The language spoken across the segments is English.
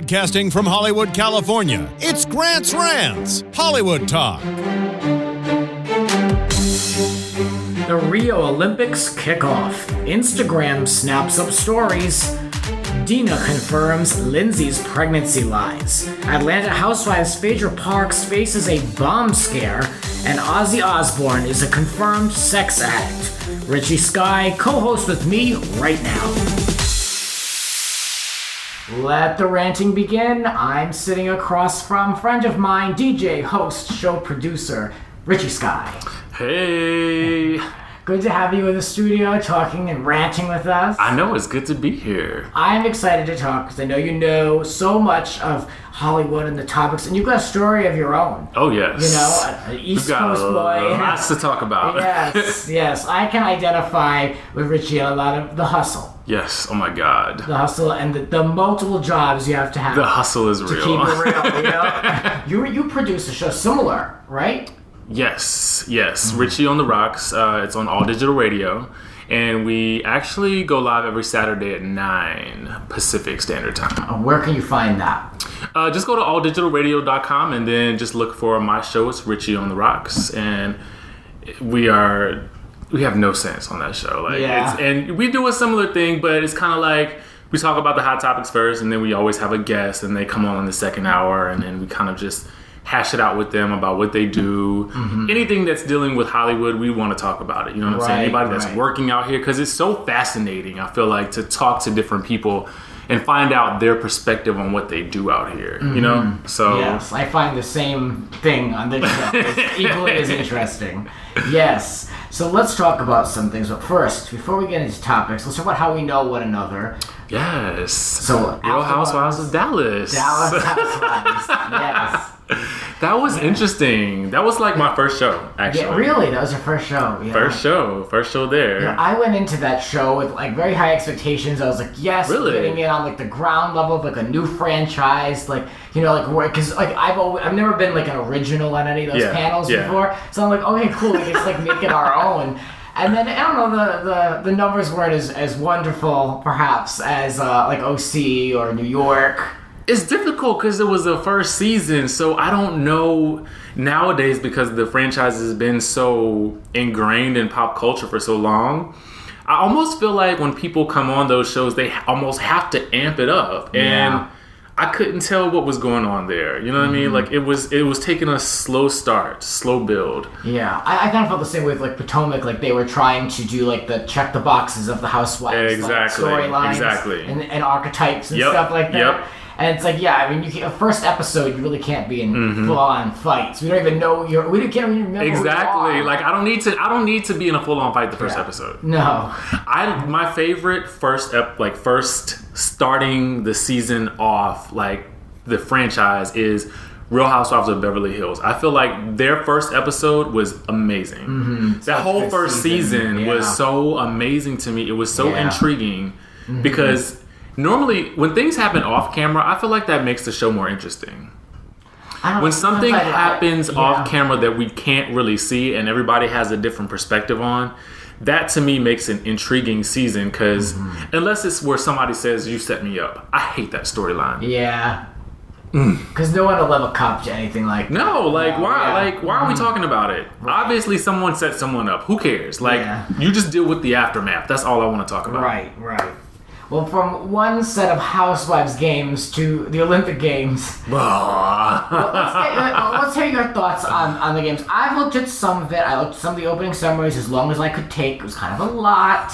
Broadcasting from Hollywood, California, it's Grant's Rants, Hollywood Talk. The Rio Olympics kick off. Instagram snaps up stories. Dina confirms Lindsay's pregnancy lies. Atlanta housewives Phaedra Parks faces a bomb scare. And Ozzy Osbourne is a confirmed sex addict. Richie Skye co-hosts with me right now. Let the ranting begin. I'm sitting across from friend of mine, DJ, host, show producer, Richie Skye. Hey. Good to have you in the studio talking and ranting with us. I know, it's good to be here. I'm excited to talk because I know you know so much of Hollywood and the topics, and you've got a story of your own. Oh, yes. You know, an East Coast boy. Lots to talk about. Yes. I can identify with Richie a lot of the hustle. Yes, oh my God. The hustle and the multiple jobs you have to have. The hustle is real. To keep it real, you know? You produce a show similar, right? Yes. Richie on the Rocks. It's on all digital radio. And we actually go live every Saturday at 9 Pacific Standard Time. Where can you find that? Just go to alldigitalradio.com and then just look for my show. It's Richie on the Rocks. And we have no sense on that show. And we do a similar thing, but it's kind of like we talk about the hot topics first, and then we always have a guest, and they come on in the second hour, and then we kind of just hash it out with them about what they do. Mm-hmm. Anything that's dealing with Hollywood, we want to talk about it. You know what I'm saying? Anybody that's working out here, because it's so fascinating, I feel like, to talk to different people and find out their perspective on what they do out here. Mm-hmm. You know? So yes, I find the same thing on this show. It's equally as interesting. Yes. So let's talk about some things. But first, before we get into topics, let's talk about how we know one another. Yes. So Real Housewives of Dallas. Dallas Housewives. Yes. That was interesting. That was like my first show, actually. Yeah, really? That was your first show? Yeah. First show there. Yeah, I went into that show with like very high expectations. I was like, yes, really? Getting in on like the ground level of like a new franchise, like, you know, like, because like I've never been like an original on any of those panels before. So I'm like, okay, cool, we can just like make it our own. And then, I don't know, the numbers weren't as wonderful, perhaps, as like OC or New York. It's difficult because it was the first season, so I don't know nowadays, because the franchise has been so ingrained in pop culture for so long. I almost feel like when people come on those shows, they almost have to amp it up. And I couldn't tell what was going on there. You know what I mean? Like, it was taking a slow start, slow build. Yeah, I kind of felt the same way with like Potomac. Like, they were trying to do like the check the boxes of the housewives, exactly, like, storylines, exactly, and archetypes and stuff like that. Yep. And it's like, yeah, I mean, first episode, you really can't be in full-on fights. We don't even know we can't even remember. Exactly. Who you are. Like, I don't need to be in a full-on fight the first episode. No. My favorite first starting the season off, like the franchise, is Real Housewives of Beverly Hills. I feel like their first episode was amazing. Mm-hmm. That whole first season was so amazing to me. It was so intriguing because normally, when things happen off camera, I feel like that makes the show more interesting. When something happens off camera that we can't really see and everybody has a different perspective on, that to me makes an intriguing season, because unless it's where somebody says, you set me up, I hate that storyline. Yeah. Because no one will ever cop to anything like that. No, like, why? Yeah. Like, why are we talking about it? Right. Obviously, someone set someone up. Who cares? Like, you just deal with the aftermath. That's all I want to talk about. Right. Well, from one set of Housewives games to the Olympic Games. Let's hear your thoughts on the games. I've looked at some of it. I looked at some of the opening summaries as long as I could take. It was kind of a lot.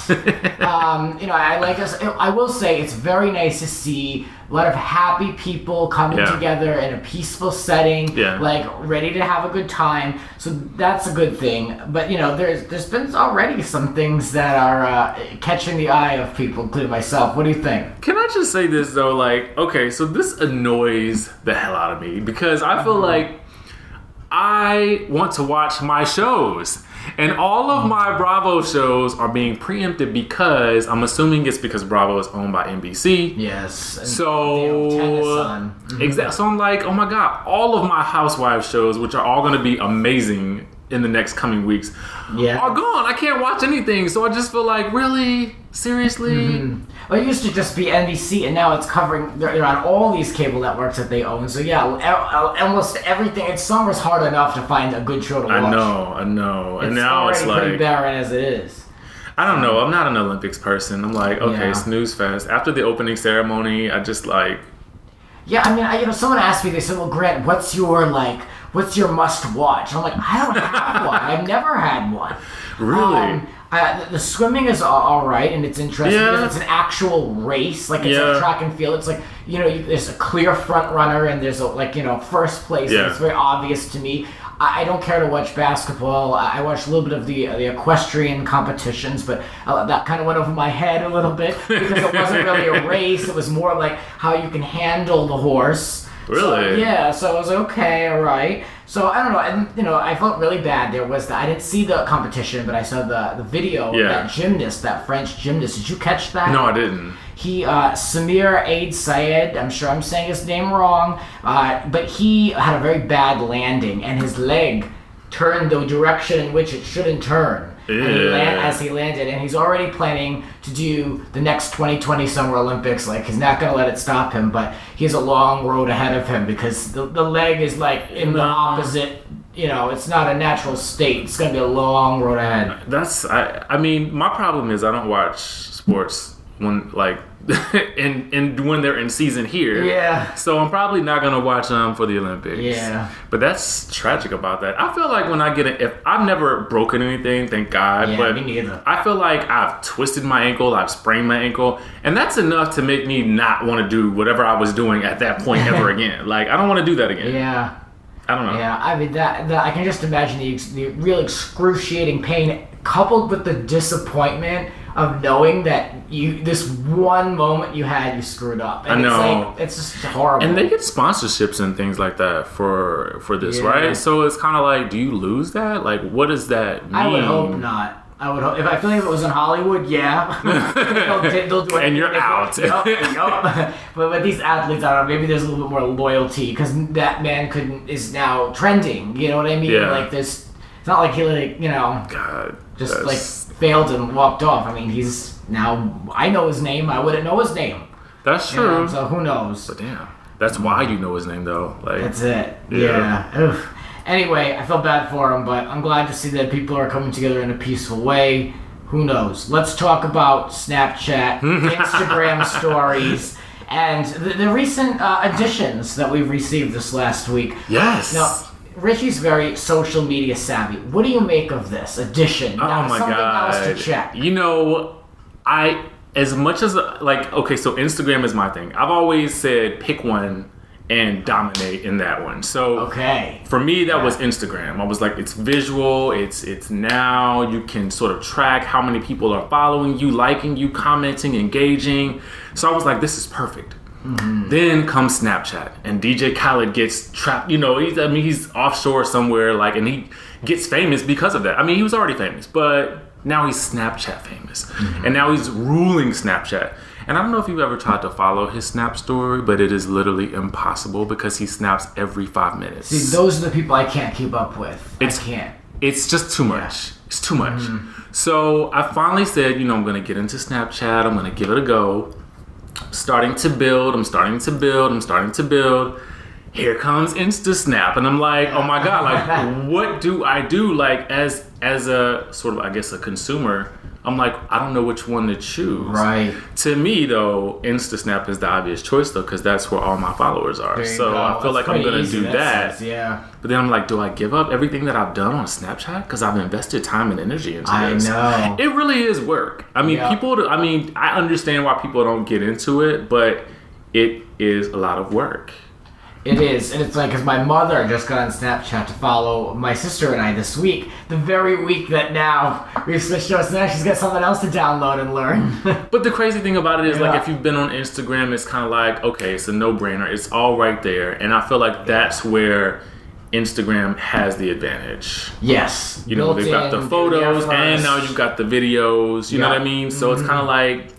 I will say it's very nice to see a lot of happy people coming together in a peaceful setting, like ready to have a good time. So that's a good thing. But you know, there's been already some things that are catching the eye of people, including myself. What do you think? Can I just say this though? Like, okay, so this annoys the hell out of me, because I feel like I want to watch my shows. And all of my Bravo shows are being preempted because I'm assuming it's because Bravo is owned by NBC. Yes. So exactly. So I'm like, oh my God, all of my Housewives shows, which are all going to be amazing, in the next coming weeks Yeah. are gone. I can't watch anything. So I just feel like, really? Seriously? Well, it used to just be NBC, and now it's covering. They're on all these cable networks that they own. So yeah, almost everything. It's summer's hard enough to find a good show to watch. I know. And now it's like pretty barren as it is. I don't know. I'm not an Olympics person. I'm like, okay, Yeah. snooze fest. After the opening ceremony, I just like. Yeah, I mean, someone asked me. They said, "Well, Grant, what's your must watch?" I'm like, I don't have one. I've never had one. Really? The swimming is all right, and it's interesting Yeah. because it's an actual race. Like, it's like track and field. It's like, there's a clear front runner, and there's first place. Yeah. And it's very obvious to me. I don't care to watch basketball. I watched a little bit of the equestrian competitions, but that kind of went over my head a little bit because it wasn't really a race. It was more like how you can handle the horse. Really? So I was like, okay, all right. So I don't know, and I felt really bad. There was I didn't see the competition, but I saw the video of that gymnast, that French gymnast. Did you catch that? No, I didn't. He, Samir Aid Syed, I'm sure I'm saying his name wrong, but he had a very bad landing, and his leg turned the direction in which it shouldn't turn. As he landed, and he's already planning to do the next 2020 Summer Olympics. Like, he's not going to let it stop him, but he has a long road ahead of him because the leg is like in the opposite. It's not a natural state. It's going to be a long road ahead. I mean, my problem is I don't watch sports when when they're in season here. Yeah. So I'm probably not gonna watch them for the Olympics. Yeah. But that's tragic about that. I feel like when I get if I've never broken anything, thank God. Yeah, but me neither. I feel like I've twisted my ankle, I've sprained my ankle, and that's enough to make me not want to do whatever I was doing at that point ever again. Like, I don't want to do that again. Yeah. I don't know. Yeah, I mean that I can just imagine the real excruciating pain coupled with the disappointment of knowing that this one moment you had, you screwed up. And I know. It's just horrible. And they get sponsorships and things like that for this, right? So it's kind of like, do you lose that? Like, what does that mean? I would hope not. I would hope. If I feel like if it was in Hollywood, yeah. they'll do it. And you're out. Yup. But these athletes, I don't know, maybe there's a little bit more loyalty because that man is now trending. You know what I mean? Yeah. Like, this, it's not like he, God, failed and walked off. I mean, he's now, I know his name. I wouldn't know his name. That's true. So who knows? But damn, that's why you know his name though. Like, That's it. Yeah. Oof. Anyway, I feel bad for him, but I'm glad to see that people are coming together in a peaceful way. Who knows? Let's talk about Snapchat, Instagram stories, and the recent additions that we've received this last week. Yes. Now, Richie's very social media savvy. What do you make of this addition? Oh my something God. else to check. As much as okay, so Instagram is my thing. I've always said pick one and dominate in that one. So Okay. for me, that was Instagram. I was like, it's visual. It's now you can sort of track how many people are following you, liking you, commenting, engaging. So I was like, this is perfect. Mm-hmm. Then comes Snapchat, and DJ Khaled gets trapped. He's offshore somewhere, and he gets famous because of that. I mean, he was already famous, but now he's Snapchat famous, and now he's ruling Snapchat. And I don't know if you've ever tried to follow his Snap story, but it is literally impossible because he snaps every 5 minutes. See, those are the people I can't keep up with. I can't. It's just too much. It's too much. So I finally said, I'm going to get into Snapchat. I'm going to give it a go. I'm starting to build. Here comes InstaSnap. And I'm like, oh my God, what do I do? As a sort of, I guess, a consumer, I'm like, I don't know which one to choose. Right. To me, though, InstaSnap is the obvious choice, though, because that's where all my followers are. So I feel like I'm going to do that. Yeah. But then I'm like, do I give up everything that I've done on Snapchat? Because I've invested time and energy into this. I know. It really is work. I mean, I understand why people don't get into it, but it is a lot of work. It is, and it's like, because my mother just got on Snapchat to follow my sister and I this week, the very week that now we've switched to us, now she's got something else to download and learn. But the crazy thing about it is, if you've been on Instagram, it's kind of like, okay, it's a no-brainer. It's all right there, and I feel like that's where Instagram has the advantage. Yes. They've got the photos, and now you've got the videos, you know what I mean? So it's kind of like...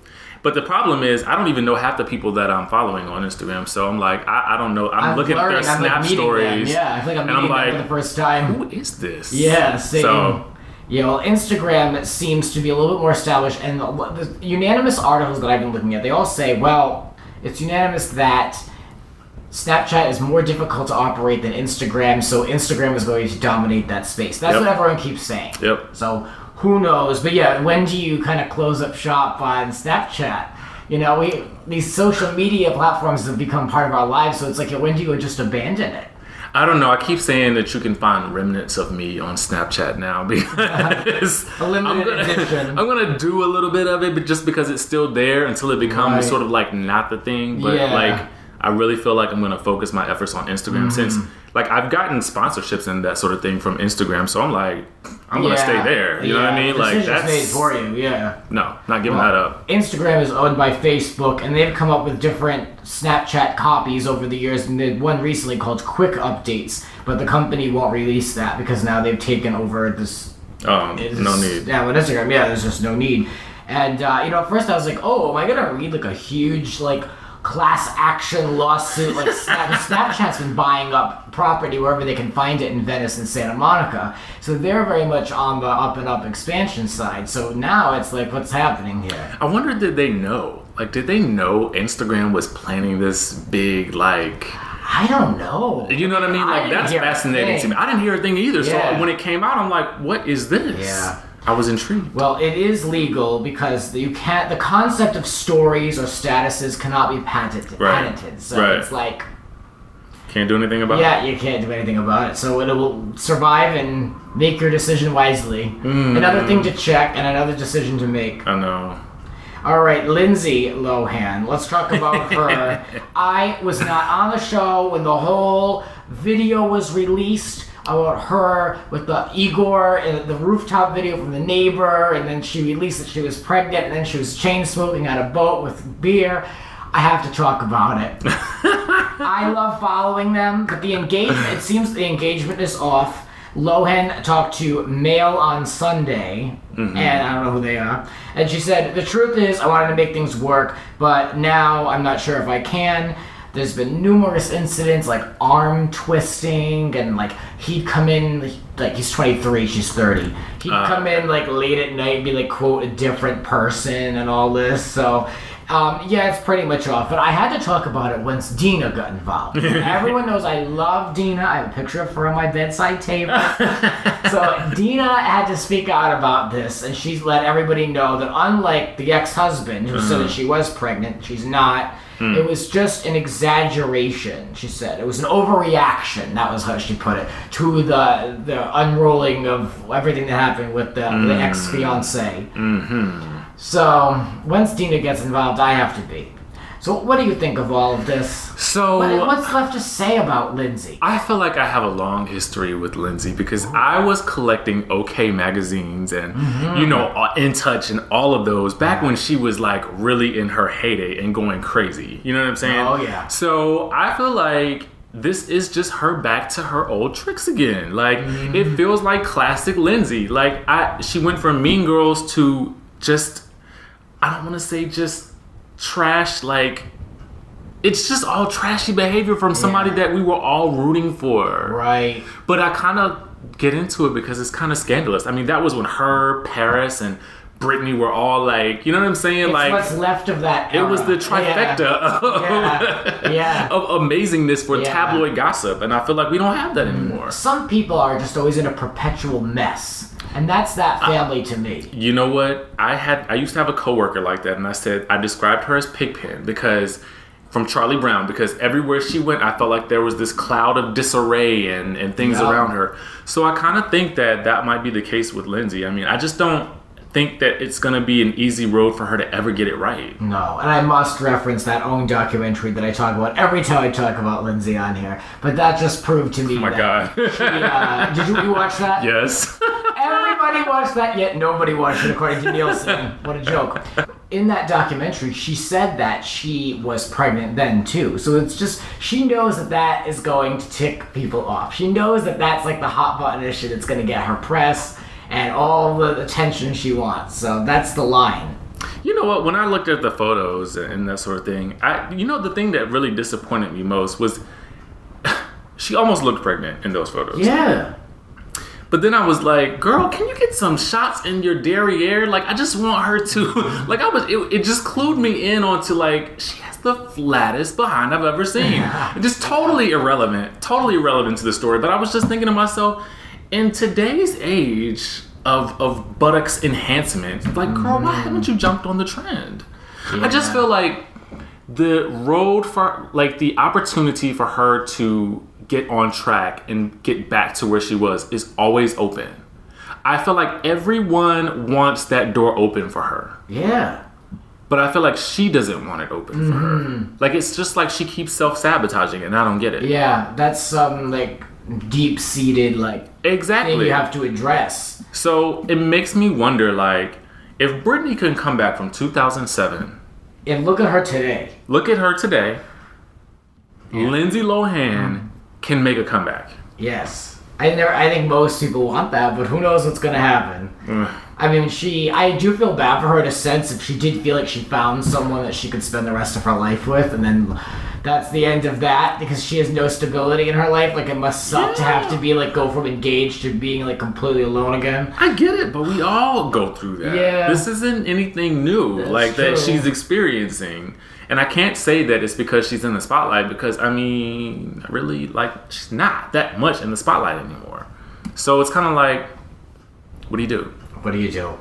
But the problem is, I don't even know half the people that I'm following on Instagram. So I'm like, I don't know. I'm looking at their Snap stories. Yeah, I feel like I'm meeting them for the first time. Who is this? Yeah, same. So, yeah, well, Instagram seems to be a little bit more established, and the unanimous articles that I've been looking at, they all say, well, it's unanimous that Snapchat is more difficult to operate than Instagram, so Instagram is going to dominate that space. That's what everyone keeps saying. Yep. So, who knows? But yeah, when do you kind of close up shop on Snapchat? You know, these social media platforms have become part of our lives, so it's like, when do you just abandon it? I don't know. I keep saying that you can find remnants of me on Snapchat now because a limited edition. I'm gonna do a little bit of it, but just because it's still there until it becomes sort of like not the thing. But like, I really feel like I'm gonna focus my efforts on Instagram since like I've gotten sponsorships and that sort of thing from Instagram. So I'm like, I'm gonna stay there. You know what I mean? Like that's made for you. Yeah. No, not giving that up. Instagram is owned by Facebook, and they've come up with different Snapchat copies over the years, and they did one recently called Quick Updates, but the company won't release that because now they've taken over this. No need. Yeah, with Instagram, there's just no need. And at first I was like, oh, am I gonna read like a huge class action lawsuit? Like Snapchat's been buying up property wherever they can find it in Venice and Santa Monica, so they're very much on the up and up expansion side. So now it's like, what's happening here? I wonder, did they know? Like, did they know Instagram was planning this big, I don't know. You know what I mean? Like, that's fascinating to me. I didn't hear a thing either. Yeah. So when it came out, I'm like, what is this? Yeah. I was intrigued. Well, it is legal because the concept of stories or statuses cannot be patented. So it's like... Can't do anything about it? Yeah, you can't do anything about it. So it will survive and make your decision wisely. Another thing to check and another decision to make. I know. All right, Lindsay Lohan. Let's talk about her. I was not on the show when the whole video was released about her with the Igor and the rooftop video from the neighbor, and then she released that she was pregnant, and then she was chain smoking on a boat with beer. I have to talk about it. I love following them, but it seems the engagement is off. Lohan talked to Mail on Sunday, and I don't know who they are, and she said, the truth is I wanted to make things work, but now I'm not sure if I can. There's been numerous incidents like arm twisting, and he'd come in, he's 23, she's 30. He'd come in late at night and be quote, a different person and all this, so... it's pretty much off. But I had to talk about it once Dina got involved. Everyone knows I love Dina. I have a picture of her on my bedside table. So Dina had to speak out about this, and she's let everybody know that unlike the ex-husband who said that she was pregnant, she's not. It was just an exaggeration, she said. It was an overreaction, that was how she put it, to the unrolling of everything that happened with the ex-fiancé. So, once Dina gets involved, I have to be. So, what do you think of all of this? So, what's left to say about Lindsay? I feel like I have a long history with Lindsay because I was collecting OK magazines and, In Touch and all of those back when she was really in her heyday and going crazy. You know what I'm saying? Oh, yeah. So, I feel like this is just her back to her old tricks again. It feels like classic Lindsay. She went from Mean Girls to just... I don't want to say just trash, it's just all trashy behavior from somebody that we were all rooting for. Right. But I kind of get into it because it's kind of scandalous. I mean, that was when her, Paris, and Britney were all you know what I'm saying? It's what's left of that era. It was the trifecta of amazingness for tabloid gossip, and I feel like we don't have that anymore. Some people are just always in a perpetual mess. And that's that family to me. You know what? I used to have a coworker like that, and I described her as Pigpen because from Charlie Brown, because everywhere she went, I felt like there was this cloud of disarray and things around her. So I kind of think that might be the case with Lindsay. I mean, I just don't think that it's going to be an easy road for her to ever get it right. No, and I must reference that own documentary that I talk about every time I talk about Lindsay on here. But that just proved to me God. Did you watch that? Yes. Everybody watched that, yet nobody watched it according to Nielsen. What a joke. In that documentary, she said that she was pregnant then too. So it's just, she knows that is going to tick people off. She knows that's the hot button issue that's going to get her press and all the attention she wants. So that's the line. You know what? When I looked at the photos and that sort of thing, the thing that really disappointed me most was she almost looked pregnant in those photos. Yeah. But then I was like, girl, can you get some shots in your derriere? Like, I just want her to, like, it just clued me in onto, like, she has the flattest behind I've ever seen. Just totally irrelevant to the story. But I was just thinking to myself, in today's age of buttocks enhancement, like, girl, why haven't you jumped on the trend? Yeah. I just feel like the road for, like, the opportunity for her to get on track and get back to where she was is always open. I feel like everyone wants that door open for her. Yeah. But I feel like she doesn't want it open for her. Like, it's just like she keeps self-sabotaging it, and I don't get it. Yeah, that's some, like, deep-seated, like, exactly thing you have to address. So it makes me wonder, like, if Britney can come back from 2007... And look at her today. Lindsay Lohan can make a comeback. Yes. I think most people want that, but who knows what's going to happen. I mean, I do feel bad for her in a sense if she did feel like she found someone that she could spend the rest of her life with, and then that's the end of that because she has no stability in her life. Like, it must suck to have to be, like, go from engaged to being, like, completely alone again. I get it, but we all go through that. Yeah. This isn't anything new, that she's experiencing. And I can't say that it's because she's in the spotlight because, I mean, really, like, she's not that much in the spotlight anymore. So it's kind of like, what do you do? What do you do?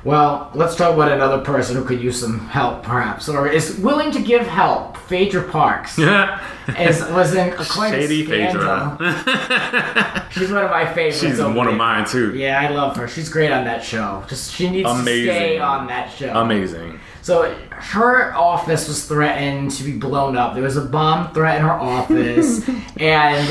Well, let's talk about another person who could use some help, perhaps, or is willing to give help. Phaedra Parks was in quite Shady a scandal. Phaedra. She's one of my favorites. She's one of mine too. Yeah, I love her. She's great on that show. She needs to stay on that show. Amazing. So her office was threatened to be blown up. There was a bomb threat in her office, and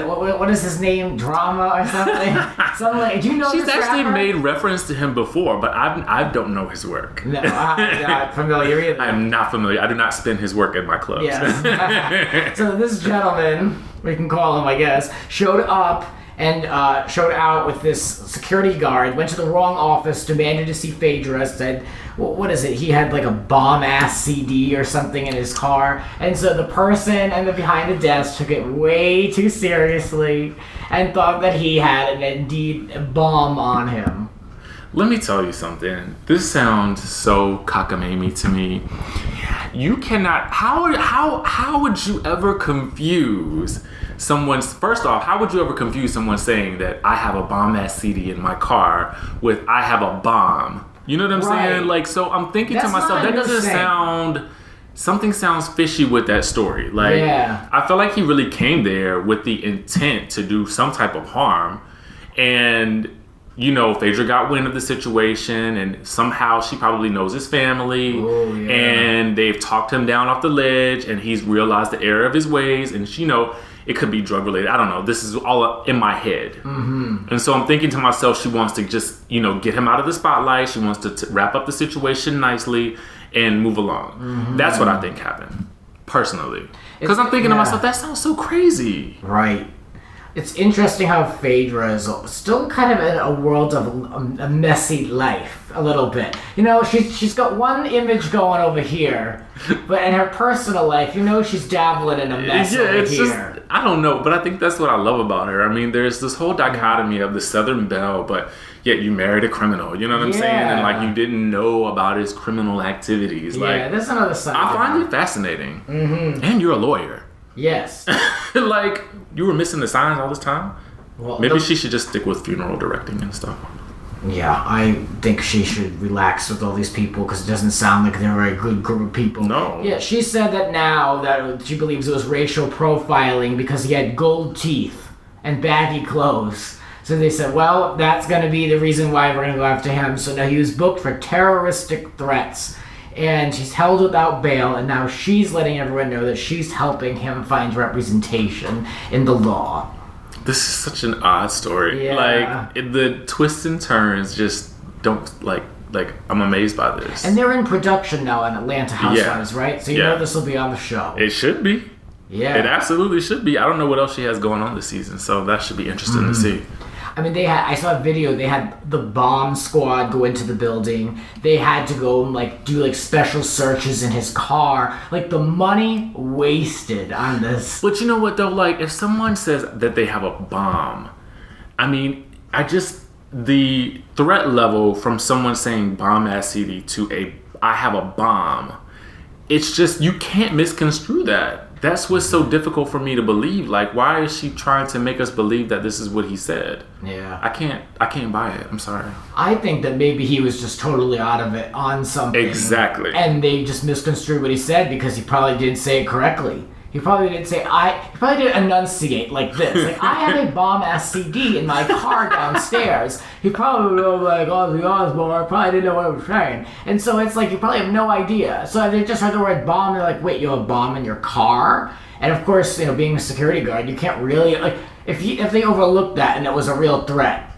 what is his name? Drama or something? Do you know? She's actually made reference to him before, but I don't know his work. No, I'm not familiar either. I'm not familiar. I do not spend his work at my clubs. Yes. So this gentleman, we can call him, I guess, showed up and showed out with this security guard, went to the wrong office, demanded to see Phaedra, said, what is it? He had like a bomb-ass CD or something in his car. And so the person behind the desk took it way too seriously and thought that he had an indeed bomb on him. Let me tell you something. This sounds so cockamamie to me. You cannot... How would you ever confuse someone's... First off, how would you ever confuse someone saying that I have a bomb-ass CD in my car with I have a bomb? You know what I'm saying? Like, so I'm thinking to myself, that doesn't sound... Something sounds fishy with that story. Like, I feel like he really came there with the intent to do some type of harm. And, you know, Phaedra got wind of the situation, and somehow she probably knows his family. And they've talked him down off the ledge, and he's realized the error of his ways. And, you know, it could be drug related. I don't know. This is all in my head. And so I'm thinking to myself, she wants to just, you know, get him out of the spotlight. She wants to wrap up the situation nicely and move along. That's what I think happened, personally. Because I'm thinking to myself, that sounds so crazy. Right. It's interesting how Phaedra is still kind of in a world of a messy life, a little bit. You know, she's got one image going over here, but in her personal life, you know, she's dabbling in a mess over here. Just, I don't know, but I think that's what I love about her. I mean, there's this whole dichotomy of the Southern belle, but yet you married a criminal. You know what I'm saying? And like, you didn't know about his criminal activities. Like, there's another side. I find it fascinating. And you're a lawyer. Yes. Like, you were missing the signs all this time? Well, maybe she should just stick with funeral directing and stuff. Yeah, I think she should relax with all these people because it doesn't sound like they're a good group of people. No. Yeah, she said that now that she believes it was racial profiling because he had gold teeth and baggy clothes. So they said, well, that's going to be the reason why we're going to go after him. So now he was booked for terroristic threats. And he's held without bail, and now she's letting everyone know that she's helping him find representation in the law. This is such an odd story. Yeah. Like, the twists and turns just don't, like, I'm amazed by this. And they're in production now on Atlanta Housewives, right? So you know this will be on the show. It should be. Yeah. It absolutely should be. I don't know what else she has going on this season, so that should be interesting to see. I mean, I saw a video, they had the bomb squad go into the building. They had to go and, like, do, like, special searches in his car. Like, the money wasted on this. But you know what, though? Like, if someone says that they have a bomb, I mean, the threat level from someone saying bomb-ass CD to I have a bomb, it's just, you can't misconstrue that. That's what's so difficult for me to believe. Like, why is she trying to make us believe that this is what he said? Yeah. I can't buy it. I'm sorry. I think that maybe he was just totally out of it on something. Exactly. And they just misconstrued what he said because he probably didn't say it correctly. He probably didn't say, he probably didn't enunciate like this. Like, I have a bomb-ass CD in my car downstairs. He probably was like, Ozzy Osbourne, I probably didn't know what I was saying. And so it's like, you probably have no idea. So they just heard the word bomb, and they're like, wait, you have a bomb in your car? And of course, you know, being a security guard, you can't really, like, if they overlooked that and it was a real threat,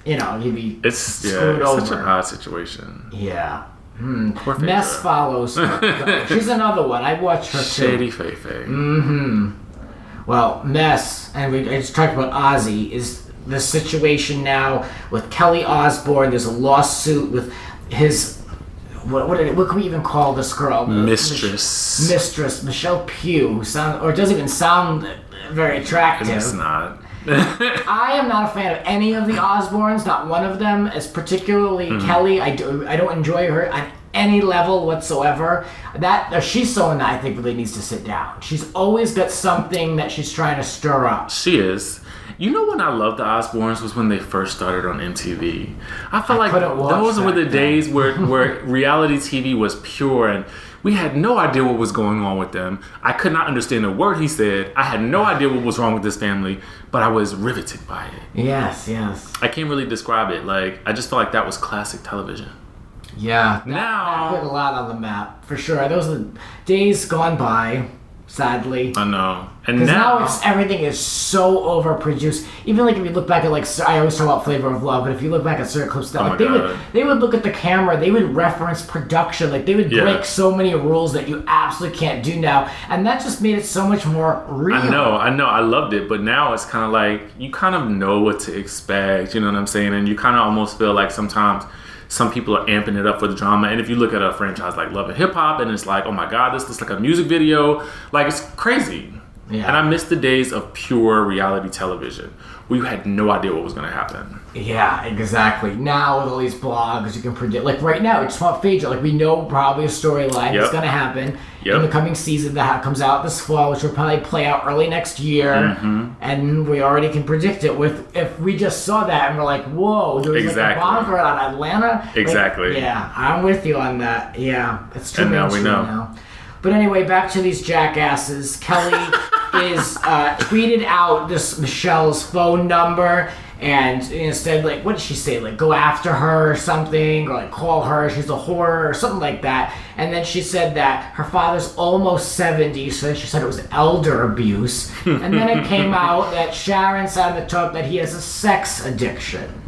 you know, you'd be screwed over. It's such an odd situation. Yeah. Poor Phaedra. Mess follows her. She's another one. I watched her too. Shady Faye. Well, Mess, and I just talked about Ozzy, is the situation now with Kelly Osbourne. There's a lawsuit with his, what can we even call this girl? Mistress Michelle Pugh, doesn't even sound very attractive. It's not. I am not a fan of any of the Osbournes, not one of them, as particularly Kelly. I don't enjoy her on any level whatsoever. She's someone that I think really needs to sit down. She's always got something that she's trying to stir up. She is. You know when I loved the Osbournes was when they first started on MTV. I felt like those were the days where reality TV was pure and we had no idea what was going on with them. I could not understand a word he said. I had no idea what was wrong with this family, but I was riveted by it. Yes. I can't really describe it. Like, I just felt like that was classic television. Yeah. Now that put a lot on the map, for sure. Those are the days gone by, sadly. I know. And because now everything is so overproduced. Even like if you look back at, like, I always talk about Flavor of Love, but if you look back at certain clips, they would look at the camera, they would reference production, like they would break so many rules that you absolutely can't do now, and that just made it so much more real. I know, I loved it, but now it's kind of like you kind of know what to expect. You know what I'm saying? And you kind of almost feel like sometimes some people are amping it up for the drama. And if you look at a franchise like Love and Hip Hop, and it's like, oh my God, this looks like a music video. Like, it's crazy. Yeah. And I miss the days of pure reality television where you had no idea what was going to happen. Yeah, exactly. Now with all these blogs, you can predict. Like right now, it's about Phaedra. Like we know probably a storyline that's going to happen in the coming season that comes out this fall, which will probably play out early next year. And we already can predict it if we just saw that and we're like, whoa, there was like a bomb threat on Atlanta. Exactly. Like, yeah, I'm with you on that. Yeah, it's true. And now we know. Now. But anyway, back to these jackasses. Kelly is tweeted out this Michelle's phone number, and instead, like, what did she say? Like, go after her or something, or like call her, she's a whore, or something like that. And then she said that her father's almost 70, so then she said it was elder abuse. And then it came out that Sharon said on the talk that he has a sex addiction.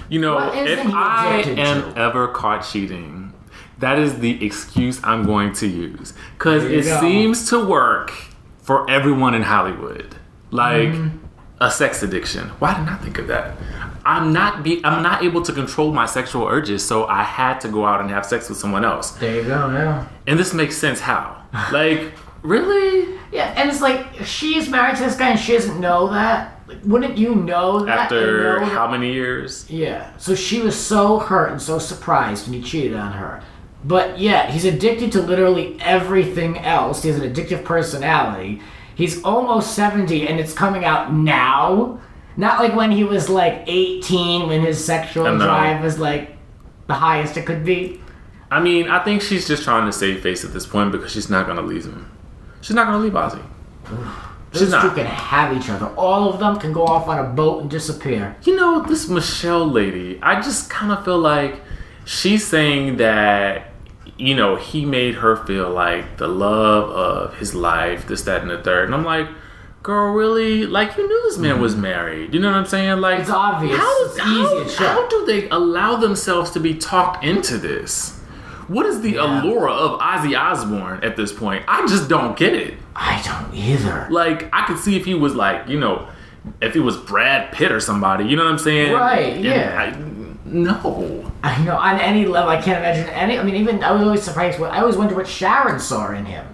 You know, if I am ever caught cheating, that is the excuse I'm going to use. Because it seems to work for everyone in Hollywood. Like, a sex addiction. Why didn't I think of that? I'm not able to control my sexual urges, so I had to go out and have sex with someone else. There you go, yeah. And this makes sense how? Like, really? Yeah, and it's like, she's married to this guy and she doesn't know that. Like, wouldn't you know that? After how many years? Yeah. So she was so hurt and so surprised when he cheated on her. But yet, he's addicted to literally everything else. He has an addictive personality. He's almost 70 and it's coming out now. Not like when he was like 18 when his sexual drive was like the highest it could be. I mean, I think she's just trying to save face at this point because she's not going to leave him. She's not going to leave Ozzy. Those two can have each other. All of them can go off on a boat and disappear. You know, this Michelle lady, I just kind of feel like she's saying that, you know, he made her feel like the love of his life, this, that, and the third. And I'm like, girl, really? Like, you knew this man was married. You know what I'm saying? Like, it's obvious. How do they allow themselves to be talked into this? What is the allure of Ozzy Osbourne at this point? I just don't get it. I don't either. Like, I could see if he was like, you know, if it was Brad Pitt or somebody, you know what I'm saying? Right, yeah. No. I know, on any level, I can't imagine any. I mean, even I was always surprised. I always wondered what Sharon saw in him,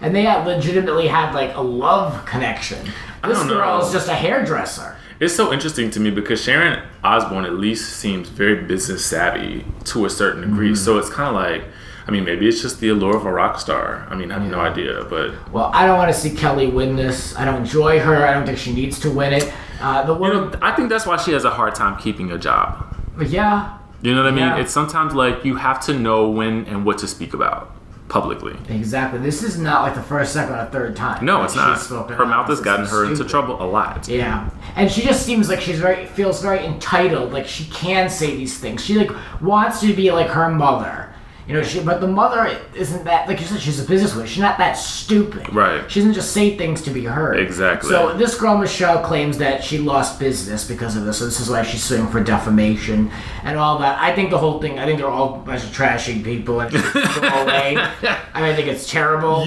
and they had legitimately had like a love connection. This girl is just a hairdresser. It's so interesting to me because Sharon Osbourne at least seems very business savvy to a certain degree. So it's kind of like, I mean, maybe it's just the allure of a rock star. I mean, I have no idea, but... Well, I don't want to see Kelly win this. I don't enjoy her. I don't think she needs to win it. I think that's why she has a hard time keeping a job. Yeah. You know what I mean? Yeah. It's sometimes like you have to know when and what to speak about publicly. Exactly. This is not like the first, second, or third time. No, it's not. Her mouth has gotten her into trouble a lot. Yeah. And she just seems like feels very entitled, like she can say these things. She like wants to be like her mother. You know, but the mother isn't that, like you said, she's a businesswoman. She's not that stupid. Right. She doesn't just say things to be heard. Exactly. So this girl, Michelle, claims that she lost business because of this. So this is why she's suing for defamation and all that. I think the whole thing, I think they're all a bunch of trashing people and just go away. I mean, I think it's terrible.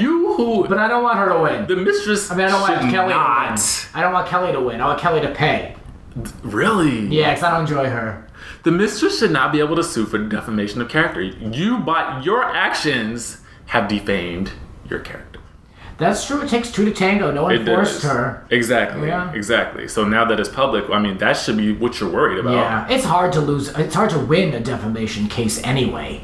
But I don't want her to win. The mistress I don't want Kelly to win. I don't want Kelly to win. I want Kelly to pay. Really? Yeah, because I don't enjoy her. The mistress should not be able to sue for defamation of character. Your actions have defamed your character. That's true. It takes two to tango. No one forced her. Exactly. Yeah. Exactly. So now that it's public, I mean, that should be what you're worried about. Yeah. It's hard to lose. It's hard to win a defamation case anyway.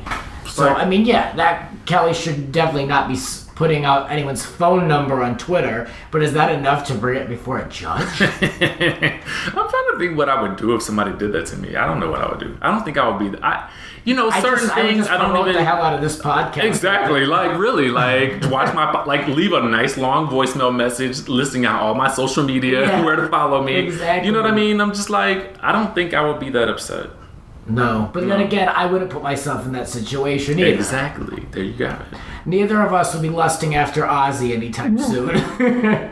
So, I mean, yeah, that Kelly should definitely not be putting out anyone's phone number on Twitter, but is that enough to bring it before a judge? I'm trying to think what I would do if somebody did that to me. I don't know what I would do. I don't think I would be... certain things I don't even... the hell out of this podcast. Exactly. Like, really, like, watch my... Like, leave a nice long voicemail message listing out all my social media, where to follow me. Exactly. You know what I mean? I'm just like, I don't think I would be that upset. No. But then again, I wouldn't put myself in that situation either. Exactly. There you got it. Neither of us will be lusting after Ozzy anytime soon.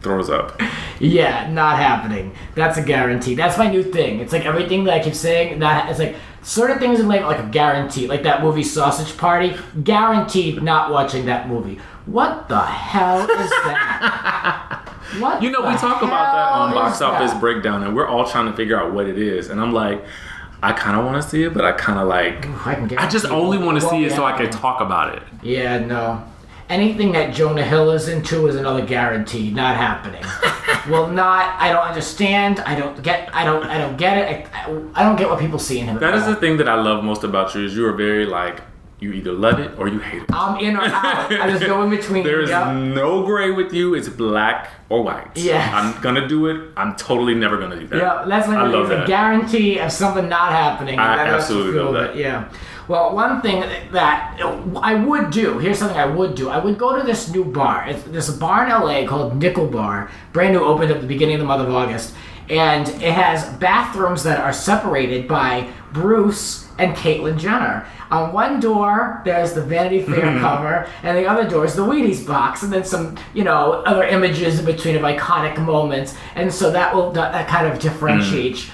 Throws up. Yeah, not happening. That's a guarantee. That's my new thing. It's like everything that I keep saying, it's like certain things in life like a guarantee. Like that movie Sausage Party. Guaranteed not watching that movie. What the hell is that? We talk about that on Box Office Breakdown, and we're all trying to figure out what it is. And I'm like, I kind of want to see it, but I kind of like... I just only want to see it so I can talk about it. Yeah, no. Anything that Jonah Hill is into is another guarantee. Not happening. I don't understand. I don't get it. I don't get what people see in him. That is the thing that I love most about you, is you are very like, you either love it or you hate it. I'm in or out. I just go in between. There is no gray with you. It's black or white. Yeah. I'm going to do it. I'm totally never going to do that. Yeah, that's like a guarantee of something not happening. I absolutely love that. Yeah. Well, one thing that I would do, here's something I would do. I would go to this new bar. There's a bar in LA called Nickel Bar. Brand new, opened at the beginning of the month of August. And it has bathrooms that are separated by Bruce and Caitlyn Jenner. On one door, there's the Vanity Fair cover, and the other door is the Wheaties box, and then some, other images in between of iconic moments. And so that kind of differentiates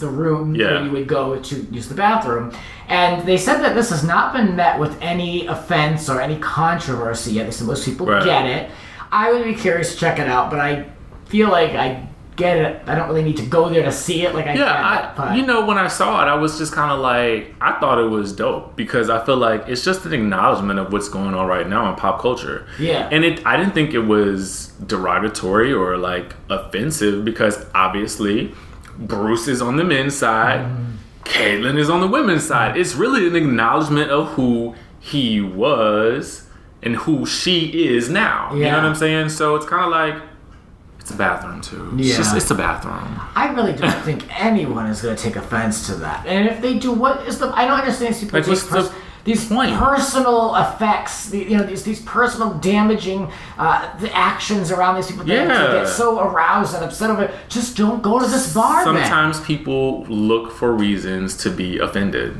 the room where you would go to use the bathroom. And they said that this has not been met with any offense or any controversy yet. They said most people get it. I would be curious to check it out, but I feel like I get it. I don't really need to go there to see it. Like I get it. But... when I saw it, I was just kind of like, I thought it was dope because I feel like it's just an acknowledgement of what's going on right now in pop culture. Yeah. And I didn't think it was derogatory or like offensive because obviously Bruce is on the men's side, Caitlyn is on the women's side. It's really an acknowledgement of who he was and who she is now. You know what I'm saying? So it's kind of like, it's a bathroom too. Yeah. It's a bathroom. I really don't think anyone is going to take offense to that. And if they do, what is I don't understand these personal effects, these personal damaging the actions around these people. They get so aroused and upset over it. Just don't go to this bar. Sometimes people look for reasons to be offended.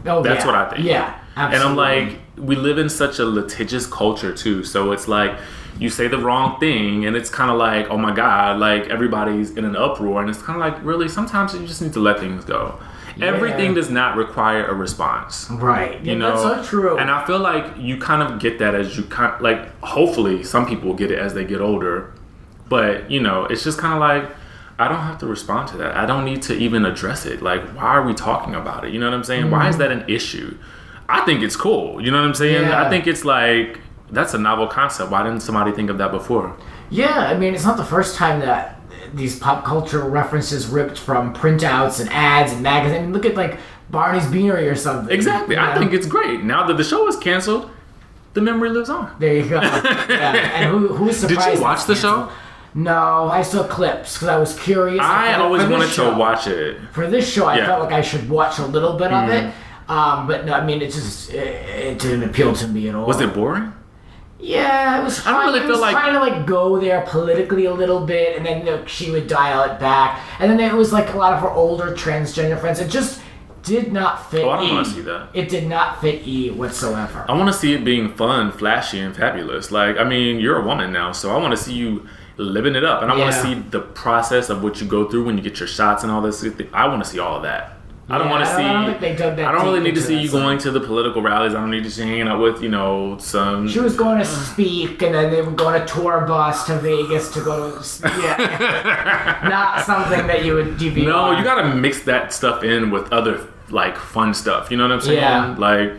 That's what I think. Yeah, absolutely. And I'm like, we live in such a litigious culture too. So it's like, you say the wrong thing and it's kind of like, oh my God, like everybody's in an uproar. And it's kind of like, really, sometimes you just need to let things go. Yeah. Everything does not require a response. Right. That's so true. And I feel like you kind of get that as you hopefully some people get it as they get older, But, you know, it's just kind of like, I don't have to respond to that. I don't need to even address it. Like, why are we talking about it? You know what I'm saying? Why is that an issue? I think it's cool. You know what I'm saying? Yeah. I think it's like, that's a novel concept. Why didn't somebody think of that before? Yeah, I mean, it's not the first time that these pop culture references ripped from printouts and ads and magazines. I mean, look at, like, Barney's Beanery or something. Exactly. I think it's great. Now that the show is canceled, the memory lives on. There you go. Yeah. And who's surprised? Did you watch the show? No, I saw clips because I was curious. I always wanted to watch it. For this show, I felt like I should watch a little bit of it. But no, I mean, it didn't appeal to me at all. Was it boring? Yeah, it was fine. I don't really feel like trying to like go there politically a little bit, and then she would dial it back. And then it was like a lot of her older transgender friends. It just did not fit. I don't want to see that. It did not fit E whatsoever. I want to see it being fun, flashy, and fabulous. Like, I mean, you're a woman now, so I want to see you living it up, and I want to see the process of what you go through when you get your shots and all this. I want to see all of that. I don't want to see. I don't think they dug that. I don't really need to see you side. going to the political rallies. I don't need to see hanging out with, you know, some. She was going to speak, and then they would go on a tour bus to Vegas to go to. Yeah, not something that you would DVR. No, you got to mix that stuff in with other like fun stuff. You know what I'm saying? Yeah. Like,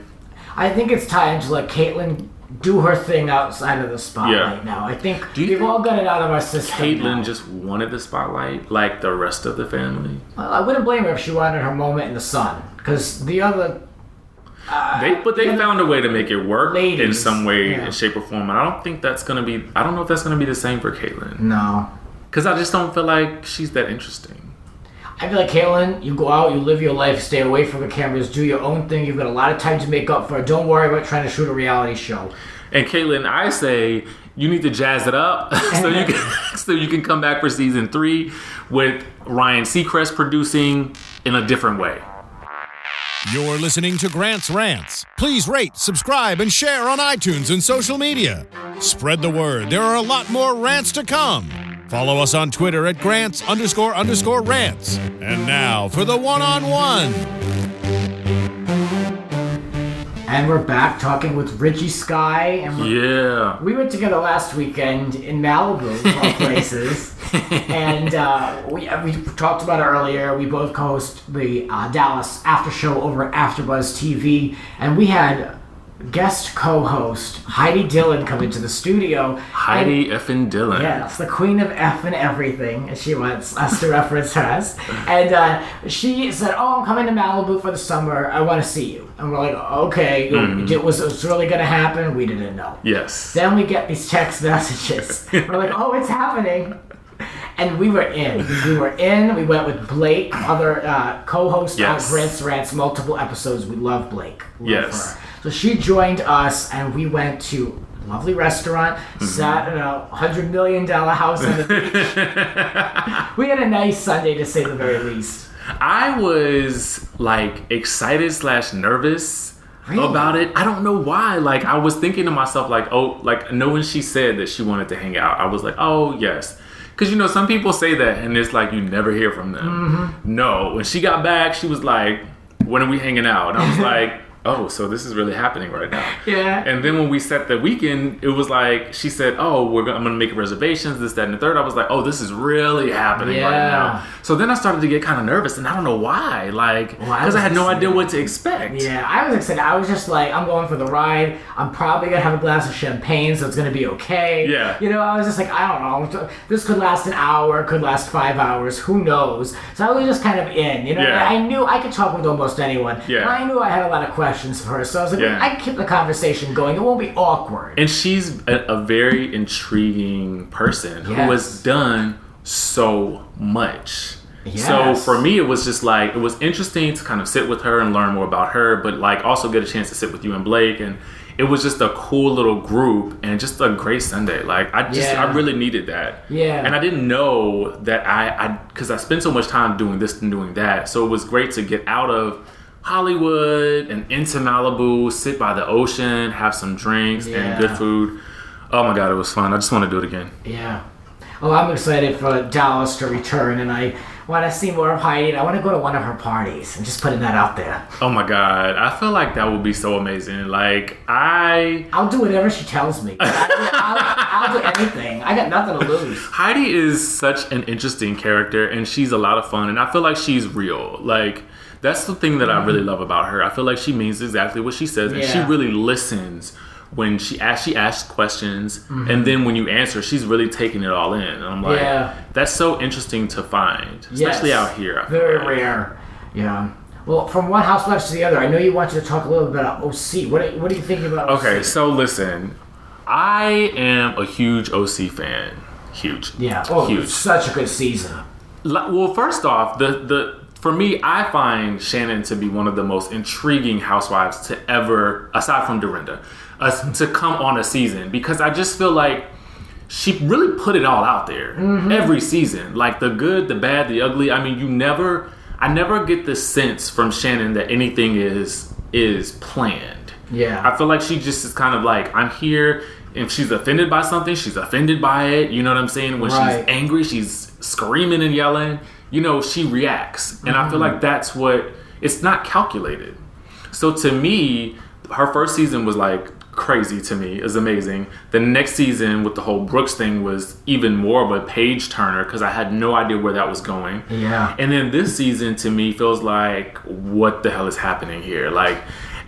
I think it's time to let Caitlyn do her thing outside of the spotlight now. I think we've all got it out of our system. Caitlyn just wanted the spotlight like the rest of the family. Well, I wouldn't blame her if she wanted her moment in the sun, because the other. They found a way to make it work ladies, in some way, shape, or form. And I don't think that's gonna be. I don't know if that's gonna be the same for Caitlyn. No, because I just don't feel like she's that interesting. I feel like, Caitlyn, you go out, you live your life, stay away from the cameras, do your own thing. You've got a lot of time to make up for it. Don't worry about trying to shoot a reality show. And Caitlyn, I say you need to jazz it up so you can come back for season 3 with Ryan Seacrest producing in a different way. You're listening to Grant's Rants. Please rate, subscribe, and share on iTunes and social media. Spread the word. There are a lot more rants to come. Follow us on Twitter at Grants__rants. And now for the one-on-one. And we're back talking with Richie Skye. And we were together last weekend in Malibu, of all places. And we talked about it earlier. We both co-host the Dallas After Show over at AfterBuzz TV. And we had guest co-host Heidi Dillon come into the studio. Heidi effing Dillon. Yes, the queen of effing everything, as she wants us to reference her as. And she said, "Oh, I'm coming to Malibu for the summer. I want to see you." And we're like, "Okay." It was really going to happen? We didn't know. Yes. Then we get these text messages. We're like, "Oh, it's happening." And we were in. We went with Blake, other co-host on Rants, multiple episodes. We love Blake. Love her. So she joined us, and we went to a lovely restaurant, sat in a $100 million house on the beach. We had a nice Sunday, to say the very least. I was, like, excited/nervous about it. I don't know why. Like, I was thinking to myself, like, oh, like, knowing she said that she wanted to hang out, I was like, oh, yes. Because, you know, some people say that, and it's like you never hear from them. No. When she got back, she was like, when are we hanging out? And I was like, oh, so this is really happening right now. Yeah. And then when we set the weekend, it was like, she said, oh, I'm going to make reservations, this, that, and the third. I was like, oh, this is really happening right now. So then I started to get kind of nervous, and I don't know why. Like, because I had no idea what to expect. Yeah, I was excited. I was just like, I'm going for the ride. I'm probably going to have a glass of champagne, so it's going to be okay. Yeah. You know, I was just like, I don't know. This could last an hour, could last 5 hours. Who knows? So I was just kind of in. You know, I knew I could talk with almost anyone. Yeah. And I knew I had a lot of questions for her, so I was like, I can keep the conversation going. It won't be awkward. And she's a very intriguing person who has done so much. Yes. So for me, it was just like, it was interesting to kind of sit with her and learn more about her, but like also get a chance to sit with you and Blake. And it was just a cool little group and just a great Sunday. Like, I really needed that. Yeah. And I didn't know that because I spent so much time doing this and doing that. So it was great to get out of Hollywood and into Malibu, sit by the ocean, have some drinks and good food. Oh my God, it was fun. I just want to do it again. Yeah. Well, I'm excited for Dallas to return, and I want to see more of Heidi, and I want to go to one of her parties. I'm just putting that out there. Oh my God. I feel like that would be so amazing. Like, I'll do whatever she tells me. I'll do anything. I got nothing to lose. Heidi is such an interesting character, and she's a lot of fun, and I feel like she's real. Like, that's the thing that I really love about her. I feel like she means exactly what she says, and she really listens when she asks questions, and then when you answer, she's really taking it all in. And I'm like, that's so interesting to find, especially out here. Very rare. Yeah. Well, from one housewife to the other, I know you wanted to talk a little bit about OC. What are you thinking about OC? Okay, so listen, I am a huge OC fan. Huge. Yeah. Oh, huge. Such a good season. Well, first off, for me, I find Shannon to be one of the most intriguing housewives to ever, aside from Dorinda, to come on a season, because I just feel like she really put it all out there every season, like the good, the bad, the ugly. I mean, I never get the sense from Shannon that anything is planned. Yeah, I feel like she just is kind of like, I'm here. If she's offended by something, she's offended by it. You know what I'm saying? When she's angry, she's screaming and yelling. You know, she reacts, and I feel like that's it's not calculated. So to me, her first season was like crazy to me. It was amazing. The next season with the whole Brooks thing was even more of a page turner, because I had no idea where that was going. Yeah. And then this season to me feels like, what the hell is happening here? Like,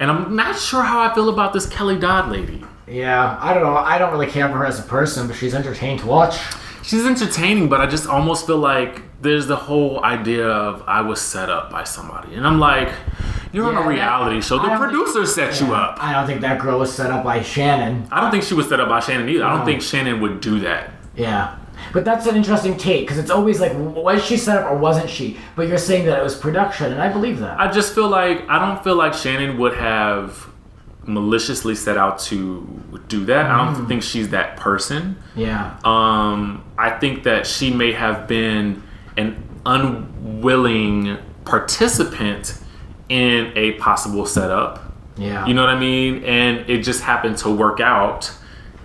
and I'm not sure how I feel about this Kelly Dodd lady. Yeah, I don't know. I don't really care for her as a person, but she's entertaining to watch. She's entertaining, but I just almost feel like there's the whole idea of I was set up by somebody. And I'm like, you're on a reality show. The producer set you up. I don't think that girl was set up by Shannon. I don't think she was set up by Shannon either. I don't think Shannon would do that. Yeah. But that's an interesting take, because it's always like, was she set up or wasn't she? But you're saying that it was production, and I believe that. I just feel like, I don't feel like Shannon would have maliciously set out to do that. I don't think she's that person. Yeah. I think that she may have been an unwilling participant in a possible setup. Yeah. You know what I mean? And it just happened to work out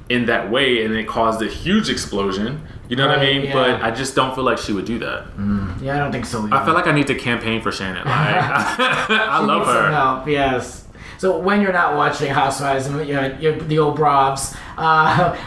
in that way, and it caused a huge explosion. You know what I mean? Yeah. But I just don't feel like she would do that. Yeah, I don't think so either. I feel like I need to campaign for Shannon. Like, I love her. Some help, yes. So when you're not watching Housewives and you're the old bravs,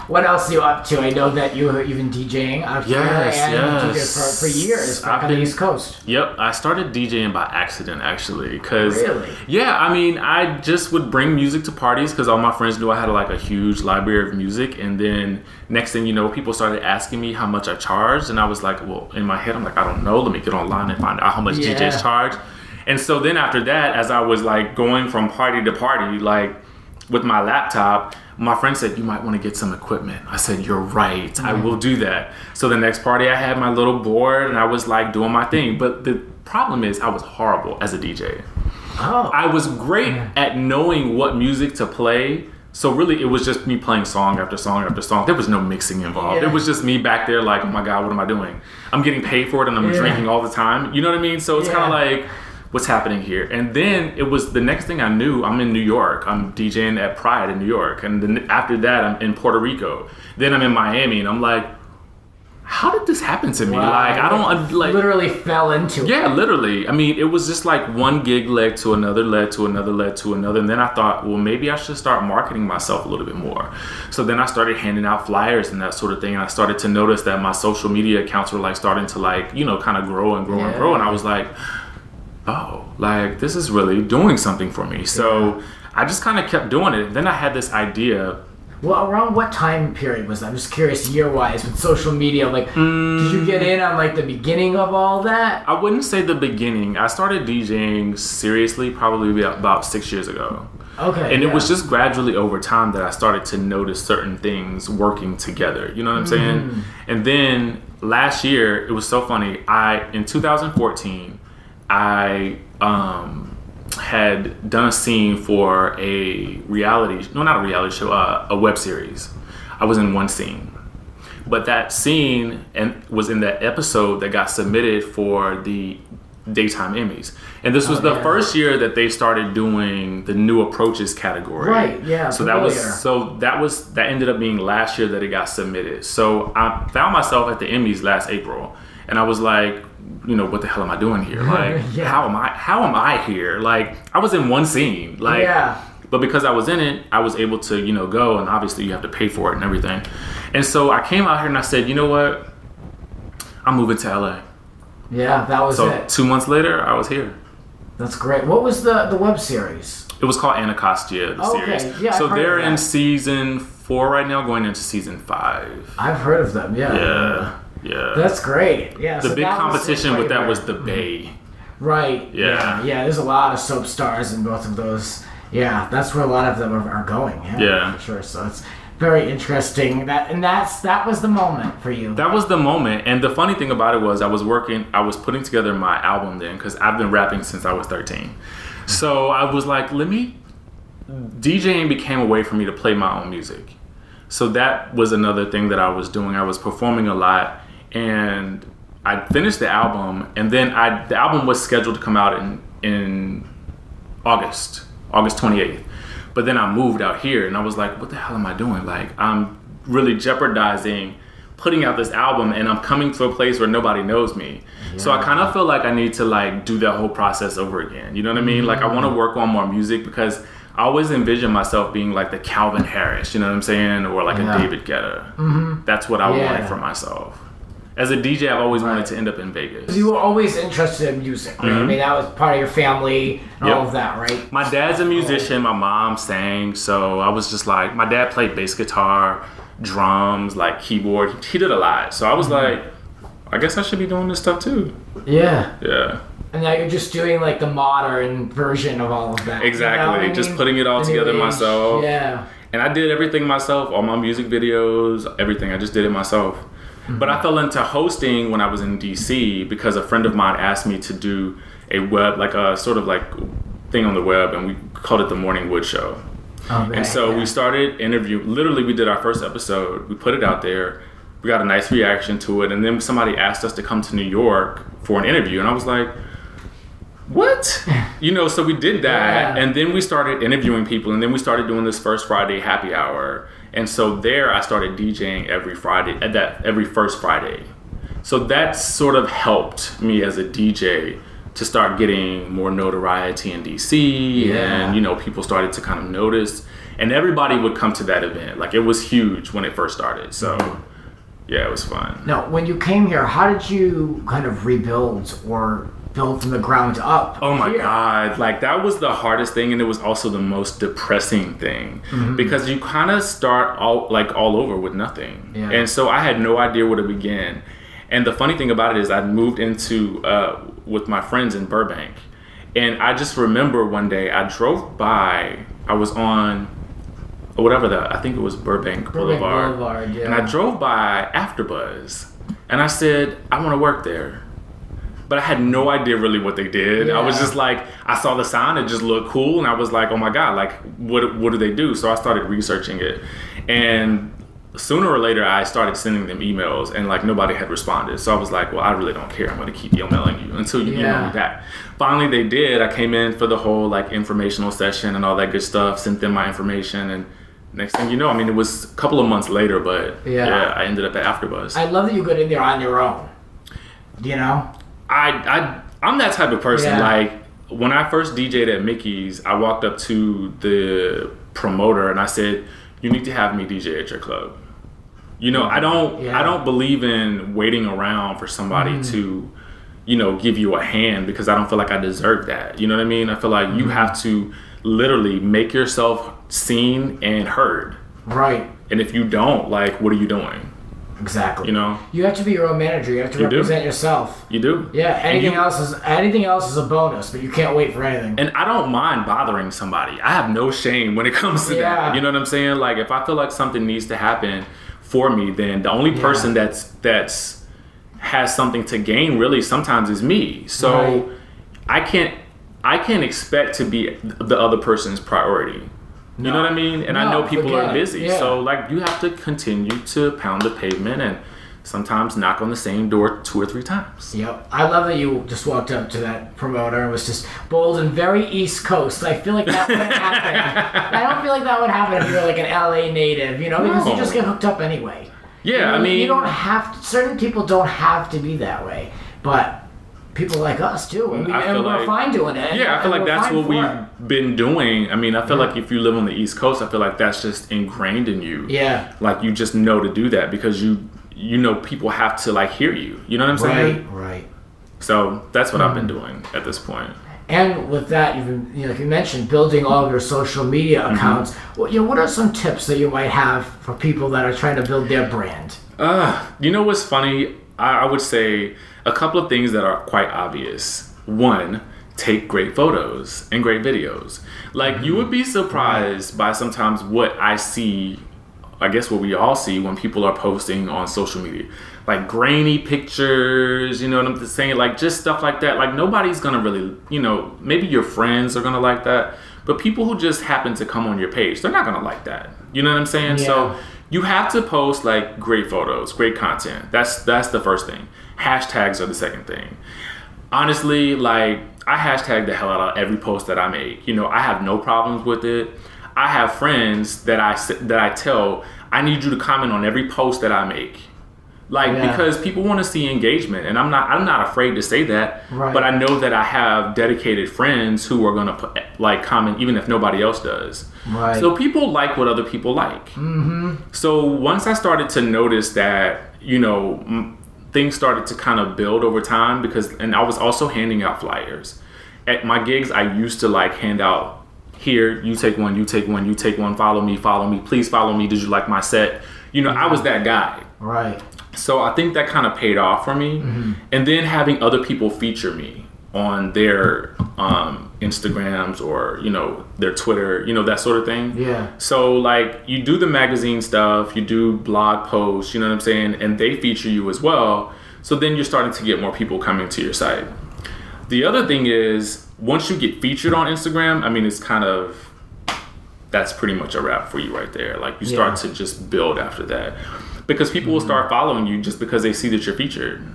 what else are you up to? I know that you've been DJing out here, and you've DJed for years back on the East Coast. Yep, I started DJing by accident, actually. Really? Yeah, I mean, I just would bring music to parties because all my friends knew I had like a huge library of music, and then next thing you know, people started asking me how much I charged, and I was like, well, in my head, I'm like, I don't know. Let me get online and find out how much DJs charge. And so then after that, as I was like going from party to party, like with my laptop, my friend said, you might want to get some equipment. I said, you're right. I will do that. So the next party I had my little board and I was like doing my thing. But the problem is I was horrible as a DJ. Oh. I was great at knowing what music to play. So really, it was just me playing song after song after song. There was no mixing involved. It was just me back there like, oh my God, what am I doing? I'm getting paid for it and I'm drinking all the time. You know what I mean? So it's kind of like, what's happening here? And then it was the next thing I knew, I'm in New York. I'm DJing at Pride in New York. And then after that, I'm in Puerto Rico. Then I'm in Miami. And I'm like, how did this happen to me? Wow. Like, I don't like literally fell into it. Yeah, literally. I mean, it was just like one gig led to another, led to another, led to another. And then I thought, well, maybe I should start marketing myself a little bit more. So then I started handing out flyers and that sort of thing. And I started to notice that my social media accounts were like starting to like, you know, kind of grow and grow and grow. And I was like, oh, like this is really doing something for me. So I just kind of kept doing it. Then I had this idea. Well, around what time period was that? I'm just curious, year-wise, with social media. Like, did you get in on like the beginning of all that? I wouldn't say the beginning. I started DJing seriously probably about 6 years ago. Okay. And it was just gradually over time that I started to notice certain things working together. You know what I'm saying? And then last year, it was so funny. In 2014, I had done a scene for not a reality show, a web series. I was in one scene. But that scene was in that episode that got submitted for the Daytime Emmys. And this was the first year that they started doing the new approaches category. Right, yeah. So that ended up being last year that it got submitted. So I found myself at the Emmys last April. And I was like, what the hell am I doing here? Like, how am I here? Like, I was in one scene. Like, but because I was in it, I was able to, go, and obviously you have to pay for it and everything. And so I came out here and I said, you know what? I'm moving to LA. Yeah, that was it. So 2 months later, I was here. That's great. What was the web series? It was called Anacostia, the series. Yeah, so they're in season 4 right now, going into season 5. I've heard of them, yeah. Yeah. That's great. Yeah. The big competition with that was The Bay. Right. Yeah. There's a lot of soap stars in both of those. Yeah, that's where a lot of them are going. Yeah. For sure. So it's very interesting. That was the moment for you. That was the moment. And the funny thing about it was I was putting together my album then, because I've been rapping since I was 13. So I was like, DJing became a way for me to play my own music. So that was another thing that I was doing. I was performing a lot, and I finished the album, and then the album was scheduled to come out in August 28th. But then I moved out here, and I was like, what the hell am I doing? Like, I'm really jeopardizing putting out this album, and I'm coming to a place where nobody knows me. Yeah. So I kind of feel like I need to like do that whole process over again. You know what I mean? Like, I want to work on more music, because I always envision myself being like the Calvin Harris, you know what I'm saying? Or like a David Guetta. Mm-hmm. That's what I wanted for myself. As a DJ, I've always wanted to end up in Vegas. You were always interested in music, right? Mm-hmm. I mean, that was part of your family and all of that, right? My dad's a musician. My mom sang. So I was just like, my dad played bass guitar, drums, like keyboard. He did a lot. So I was like, I guess I should be doing this stuff too. Yeah. And now you're just doing like the modern version of all of that. Exactly. Just putting it all together myself. Yeah. And I did everything myself. All my music videos, everything. I just did it myself. Mm-hmm. But I fell into hosting when I was in DC, because a friend of mine asked me to do a web, like a sort of like thing on the web, and we called it the Morning Wood Show. Okay, and so we started interviewing. Literally, we did our first episode. We put it out there. We got a nice reaction to it, and then somebody asked us to come to New York for an interview, and I was like, what? So we did that, and then we started interviewing people, and then we started doing this First Friday happy hour. And so there I started DJing every first Friday. So that sort of helped me as a DJ to start getting more notoriety in DC, and people started to kind of notice, and everybody would come to that event. Like, it was huge when it first started. So it was fun. Now, when you came here, how did you kind of rebuild or build from the ground up? Oh my God. Like, that was the hardest thing, and it was also the most depressing thing, because you kind of start all over with nothing. Yeah. And so I had no idea where to begin. And the funny thing about it is I moved into with my friends in Burbank, and I just remember one day I drove by, I was on I think it was Burbank Boulevard, and I drove by AfterBuzz, and I said, I want to work there. But I had no idea really what they did. I was just like, I saw the sign, it just looked cool, and I was like, oh my God, like, what do they do? So I started researching it, and sooner or later I started sending them emails, and like nobody had responded. So I was like, well, I really don't care. I'm going to keep emailing you until you email me back. Finally, they did. I came in for the whole like informational session and all that good stuff, sent them my information, and next thing you know, I mean, it was a couple of months later, but I ended up at AfterBuzz. I love that you got in there on your own. I'm that type of person. Like, when I first DJ'd at Mickey's, I walked up to the promoter and I said, you need to have me DJ at your club. I don't believe in waiting around for somebody to, give you a hand, because I don't feel like I deserve that. You know what I mean? I feel like you have to literally make yourself seen and heard. Right. And if you don't, like, what are you doing? Exactly. You have to be your own manager. You have to represent yourself. You do. Yeah. Anything else is a bonus, but you can't wait for anything. And I don't mind bothering somebody. I have no shame when it comes to that. You know what I'm saying? Like, if I feel like something needs to happen for me, then the only person that's has something to gain really sometimes is me. So I can't expect to be the other person's priority. You know what I mean? And I know people are busy. So, like, you have to continue to pound the pavement and sometimes knock on the same door 2 or 3 times. Yep. I love that you just walked up to that promoter and was just bold and very East Coast. I feel like that wouldn't happen. I don't feel like that would happen if you're like an LA native, because you just get hooked up anyway. Yeah, I mean... You don't have to... Certain people don't have to be that way. But people like us too, and we're like, fine doing it. Yeah, I feel like that's what we've been doing. I mean, I feel like if you live on the East Coast, I feel like that's just ingrained in you. Yeah, like you just know to do that because you know people have to like hear you. You know what I'm saying? Right. So that's what I've been doing at this point. And with that, you've been, like you mentioned, building all of your social media accounts. Well, what are some tips that you might have for people that are trying to build their brand? You know what's funny? I would say a couple of things that are quite obvious. One, take great photos and great videos. Like you would be surprised by sometimes what I see, I guess what we all see when people are posting on social media. Like grainy pictures, you know what I'm saying? Like just stuff like that. Like nobody's gonna really, maybe your friends are gonna like that, but people who just happen to come on your page, they're not gonna like that. You know what I'm saying? Yeah. So you have to post like great photos, great content. That's the first thing. Hashtags are the second thing. Honestly, like I hashtag the hell out of every post that I make. I have no problems with it. I have friends that I tell, I need you to comment on every post that I make. Because people want to see engagement, and I'm not afraid to say that. Right. But I know that I have dedicated friends who are gonna comment even if nobody else does. Right. So people like what other people like. Mm-hmm. So once I started to notice that, things started to kind of build over time and I was also handing out flyers at my gigs. I used to hand out, here, you take one, you take one, you take one. Follow me, please follow me. Did you like my set? I was that guy. Right. So I think that kind of paid off for me. Mm-hmm. And then having other people feature me on their Instagrams or, their Twitter, that sort of thing. Yeah. So you do the magazine stuff, you do blog posts, you know what I'm saying? And they feature you as well. So then you're starting to get more people coming to your site. The other thing is, once you get featured on Instagram, I mean, it's that's pretty much a wrap for you right there. You start to just build after that. Because people will start following you just because they see that you're featured.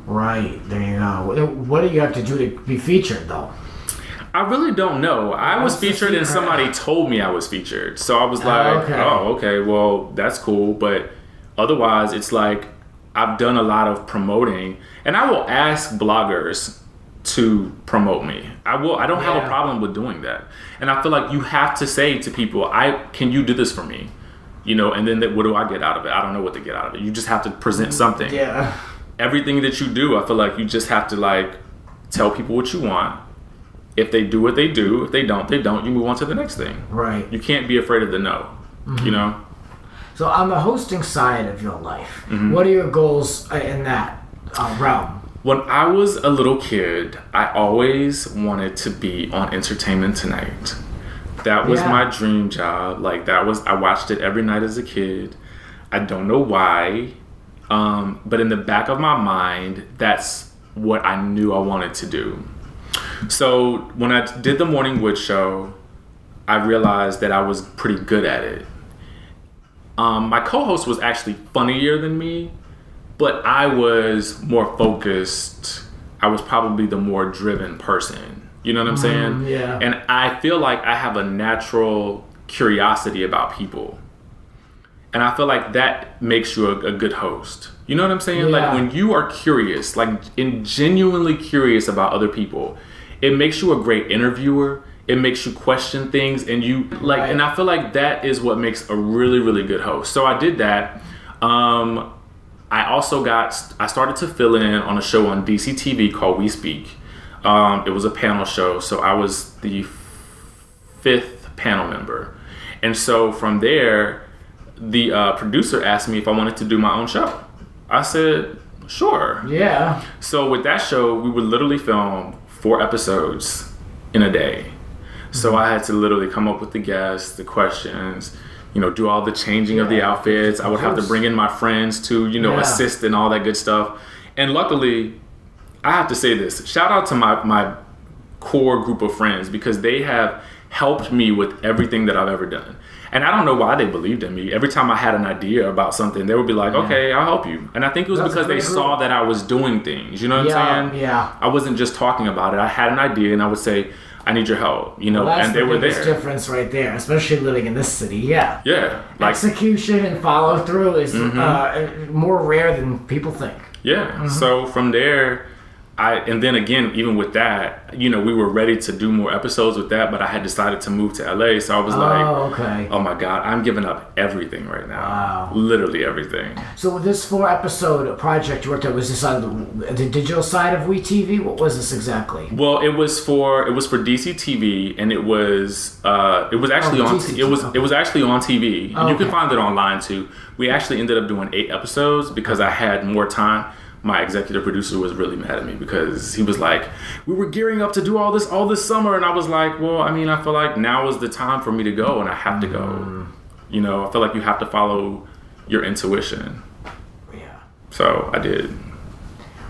Right. There you go. What do you have to do to be featured, though? I really don't know. I was featured and somebody told me I was featured. So I was like, okay, well, that's cool. But otherwise, it's I've done a lot of promoting. And I will ask bloggers to promote me. I don't have a problem with doing that. And I feel like you have to say to people, can you do this for me? And then what do I get out of it? I don't know what to get out of it. You just have to present something. Yeah. Everything that you do, I feel like you just have to tell people what you want. If they do what they do, if they don't, they don't. You move on to the next thing. Right. You can't be afraid of the no. Mm-hmm. So on the hosting side of your life, what are your goals in that realm? When I was a little kid, I always wanted to be on Entertainment Tonight. That was my dream job. I watched it every night as a kid. I don't know why, but in the back of my mind, that's what I knew I wanted to do. So when I did the Morning Wood show, I realized that I was pretty good at it. My co-host was actually funnier than me, but I was more focused. I was probably the more driven person. You know what I'm saying? Yeah. And I feel like I have a natural curiosity about people. And I feel like that makes you a good host. You know what I'm saying? Yeah. When you are curious, and genuinely curious about other people, it makes you a great interviewer. It makes you question things, and and I feel like that is what makes a really, really good host. So I did that. I started to fill in on a show on DC TV called We Speak. It was a panel show, so I was the 5th panel member. And so from there, the producer asked me if I wanted to do my own show. I said, sure. Yeah. So with that show, we would literally film 4 episodes in a day. So I had to literally come up with the guests, the questions, do all the changing of the outfits. I would have to bring in my friends to, assist and all that good stuff. And luckily, I have to say this, shout out to my core group of friends, because they have helped me with everything that I've ever done. And I don't know why they believed in me. Every time I had an idea about something, they would be like, okay, I'll help you. And I think it was because they saw that I was doing things. You know what I'm saying? Yeah. I wasn't just talking about it. I had an idea and I would say, I need your help, and they were there. That's the difference right there, especially living in this city. Yeah. Yeah. Execution and follow through is more rare than people think. Yeah. So from there, And then again, even with that, we were ready to do more episodes with that, but I had decided to move to LA. So I was oh my God, I'm giving up everything right now. Wow. Literally everything. So this 4-episode project you worked on, was this on the digital side of WeTV? What was this exactly? Well, it was for DC TV, and it was actually it was actually on TV, and you can find it online too. We actually ended up doing 8 episodes because I had more time. My executive producer was really mad at me because he was like, we were gearing up to do all this summer. And I was like, well, I mean, I feel like now is the time for me to go, and I have to go. I feel like you have to follow your intuition. Yeah. So I did.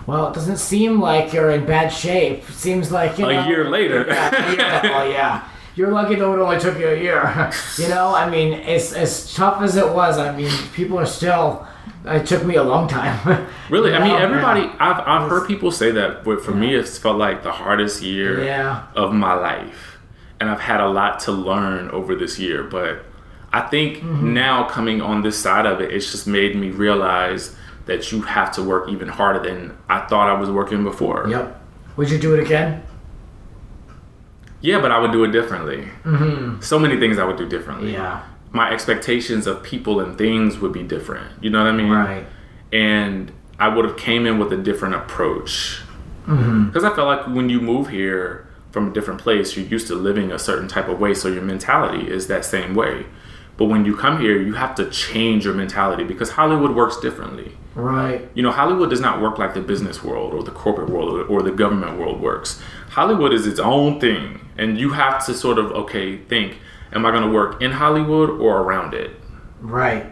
Well, it doesn't seem like you're in bad shape. It seems like, a year later. Yeah. You're lucky though it only took you a year. I mean, as tough as it was, I mean, people are still... It took me a long time. Really? I mean, everybody... I've heard people say that, but for me, it's felt like the hardest year of my life. And I've had a lot to learn over this year. But I think now coming on this side of it, it's just made me realize that you have to work even harder than I thought I was working before. Yep. Would you do it again? Yeah, but I would do it differently. So many things I would do differently. Yeah. My expectations of people and things would be different. You know what I mean? Right. And I would have came in with a different approach. Because I felt like when you move here from a different place, you're used to living a certain type of way, so your mentality is that same way. But when you come here, you have to change your mentality because Hollywood works differently. Right. Hollywood does not work like the business world or the corporate world or the government world works. Hollywood is its own thing. And you have to sort of, think, am I going to work in Hollywood or around it? Right.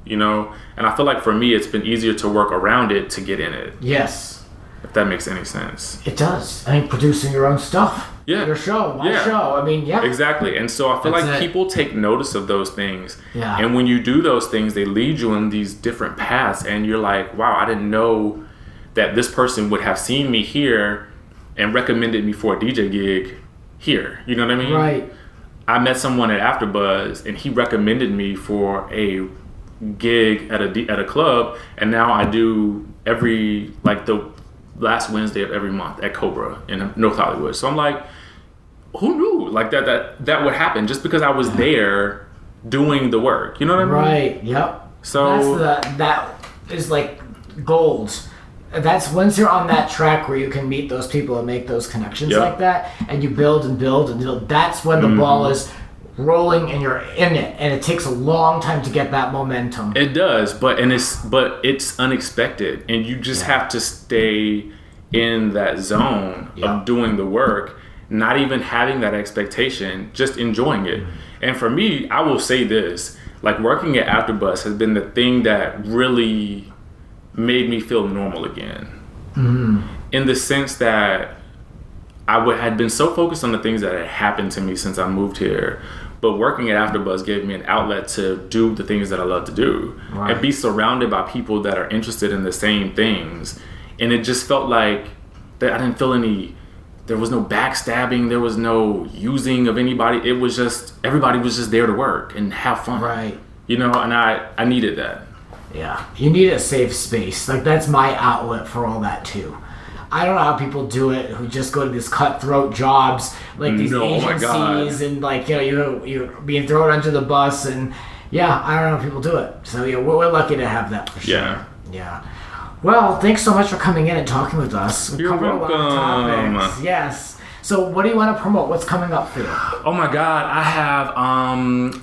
And I feel like for me, it's been easier to work around it to get in it. Yes. If that makes any sense. It does. I mean, producing your own stuff. Yeah. Your show, my show. I mean, yeah. Exactly. And so I feel like people take notice of those things. Yeah. And when you do those things, they lead you in these different paths. And you're like, wow, I didn't know that this person would have seen me here and recommended me for a DJ gig here. You know what I mean? Right. I met someone at AfterBuzz, and he recommended me for a gig at a club, and now I do the last Wednesday of every month at Cobra in North Hollywood. So I'm like, who knew that would happen just because I was there doing the work? You know what I mean? Right. Yep. So that is like gold. That's once you're on that track where you can meet those people and make those connections like that, and you build and build, and that's when the ball is rolling and you're in it, and it takes a long time to get that momentum. It does, but it's unexpected, and you just have to stay in that zone of doing the work, not even having that expectation, just enjoying it. And for me, I will say this, like working at AfterBuzz has been the thing that really made me feel normal again. In the sense that I had been so focused on the things that had happened to me since I moved here, but working at AfterBuzz gave me an outlet to do the things that I love to do and be surrounded by people that are interested in the same things. And it just felt like that I didn't feel there was no backstabbing, there was no using of anybody. It was just, everybody was just there to work and have fun. Right. And I needed that. Yeah, you need a safe space. Like, that's my outlet for all that too. I don't know how people do it who just go to these cutthroat jobs, like these agencies, and like you're being thrown under the bus, and I don't know how people do it. So we're lucky to have that for sure. Yeah. Well, thanks so much for coming in and talking with us. You're welcome. A lot of topics. Yes. So what do you want to promote? What's coming up for you? Oh my God, I have,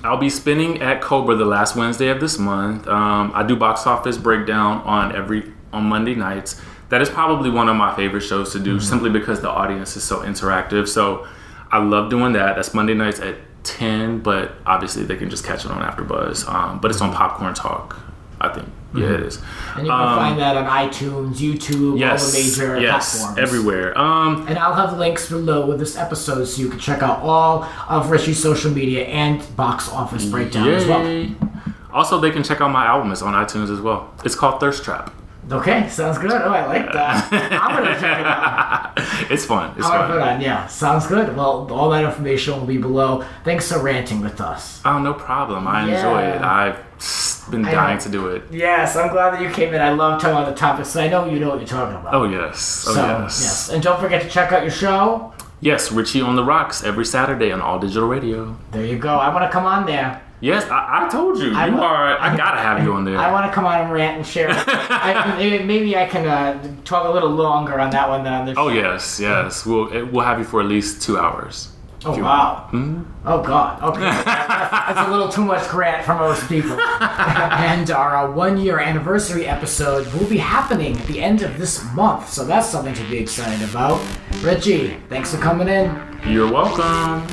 I'll be spinning at Cobra the last Wednesday of this month. I do box office breakdown on Monday nights. That is probably one of my favorite shows to do simply because the audience is so interactive. So I love doing that. That's Monday nights at 10, but obviously they can just catch it on AfterBuzz. But it's on Popcorn Talk, I think. Yeah, it is. And you can find that on iTunes, YouTube, all the major platforms. Everywhere. And I'll have links below with this episode so you can check out all of Richie's social media and box office breakdown as well. Also, they can check out my album. It's on iTunes as well. It's called Thirst Trap. Okay, sounds good. Oh, I like that. I'm going to check it out. It's fun. It's fun. Yeah, sounds good. Well, all that information will be below. Thanks for ranting with us. Oh, no problem. I enjoy it. just been dying to do it. Yes, I'm glad that you came in. I love talking about the topics, so I know you know what you're talking about. Oh, yes. Yes. And don't forget to check out your show. Yes, Richie on the Rocks every Saturday on All Digital Radio. There you go. I want to come on there. Yes, I told you. I gotta have you on there. I want to come on and rant and share. Maybe I can talk a little longer on that one than on this show. Oh, yes. We'll have you for at least 2 hours. Oh, wow. Mm-hmm. Oh, God. Okay. That's a little too much grant for most people. And our 1-year anniversary episode will be happening at the end of this month, so that's something to be excited about. Richie, thanks for coming in. You're welcome.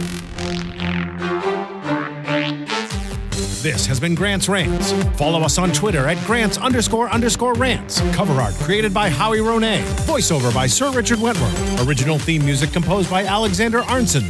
This has been Grant's Rants. Follow us on Twitter at Grants__Rants. Cover art created by Howie Ronay. Voiceover by Sir Richard Wentworth. Original theme music composed by Alexander Arnson.